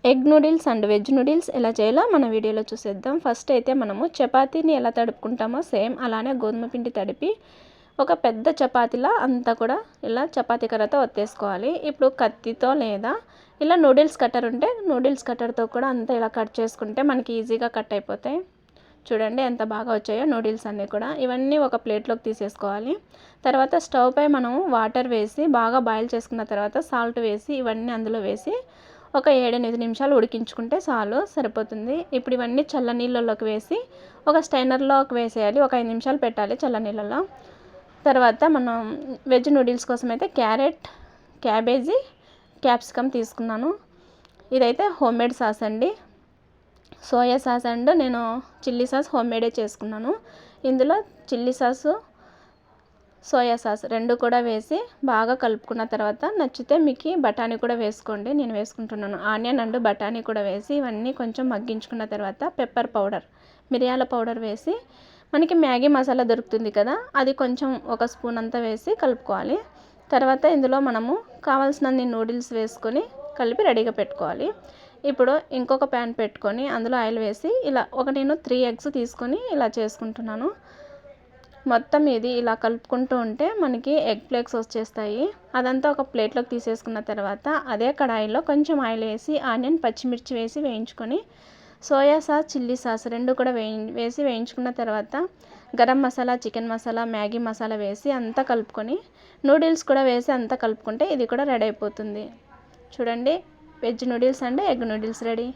Egg noodles and veg noodles ఎలా చేయాలో మన వీడియోలో చూసేద్దాం. ఫస్ట్ అయితే మనము చపాతీని ఎలా తడుపుకుంటామో సేమ్ అలానే గోధుమ పిండి తడిపి ఒక పెద్ద చపాతీలా అంతా కూడా ఇలా చపాతీ కర్రతో ఒత్తేసుకోవాలి. ఇప్పుడు కత్తితో లేదా ఇలా నూడిల్స్ కట్టర్ ఉంటే నూడిల్స్ కట్టర్తో కూడా అంతా ఇలా కట్ చేసుకుంటే మనకి ఈజీగా కట్ అయిపోతాయి. చూడండి ఎంత బాగా వచ్చాయో నూడిల్స్ అన్నీ కూడా. ఇవన్నీ ఒక ప్లేట్లోకి తీసేసుకోవాలి. తర్వాత స్టవ్ పై మనము వాటర్ వేసి బాగా బాయిల్ చేసుకున్న తర్వాత సాల్ట్ వేసి ఇవన్నీ అందులో వేసి ఒక 7-8 నిమిషాలు ఉడికించుకుంటే చాలు, సరిపోతుంది. ఇప్పుడు ఇవన్నీ చల్ల నీళ్ళలోకి వేసి ఒక స్టైనర్లోకి వేసేయాలి. ఒక 5 నిమిషాలు పెట్టాలి చల్ల నీళ్ళలో. తర్వాత మనం వెజ్ నూడిల్స్ కోసం అయితే క్యారెట్, క్యాబేజీ, క్యాప్సికమ్ తీసుకున్నాను. ఇదైతే హోమ్మేడ్ సాస్ అండి. సోయా సాస్ అండ్ నేను చిల్లీ సాస్ హోమ్మేడే చేసుకున్నాను. ఇందులో చిల్లీ సాసు, సోయా సాస్ రెండు కూడా వేసి బాగా కలుపుకున్న తర్వాత నచ్చితే మీకు బఠానీ కూడా వేసుకోండి. నేను వేసుకుంటున్నాను. ఆనియన్ అండ్ బఠానీ కూడా వేసి ఇవన్నీ కొంచెం మగ్గించుకున్న తర్వాత పెప్పర్ పౌడర్, మిరియాల పౌడర్ వేసి మనకి మ్యాగీ మసాలా దొరుకుతుంది కదా, అది కొంచెం ఒక స్పూన్ అంతా వేసి కలుపుకోవాలి. తర్వాత ఇందులో మనము కావాల్సినన్ని నూడిల్స్ వేసుకొని కలిపి రెడీగా పెట్టుకోవాలి. ఇప్పుడు ఇంకొక ప్యాన్ పెట్టుకొని అందులో ఆయిల్ వేసి నేను 3 ఎగ్స్ తీసుకొని ఇలా చేసుకుంటున్నాను. మొత్తం ఇది ఇలా కలుపుకుంటూ ఉంటే మనకి ఎగ్ ఫ్లేక్స్ వచ్చేస్తాయి. అదంతా ఒక ప్లేట్లోకి తీసేసుకున్న తర్వాత అదే కడాయిలో కొంచెం ఆయిల్ వేసి ఆనియన్, పచ్చిమిర్చి వేసి వేయించుకొని సోయా సాస్, చిల్లీ సాస్ రెండు కూడా వేసి వేయించుకున్న తర్వాత గరం మసాలా, చికెన్ మసాలా, మ్యాగీ మసాలా వేసి అంతా కలుపుకొని నూడిల్స్ కూడా వేసి అంతా కలుపుకుంటే ఇది కూడా రెడీ అయిపోతుంది. చూడండి, veg noodles and egg noodles ready.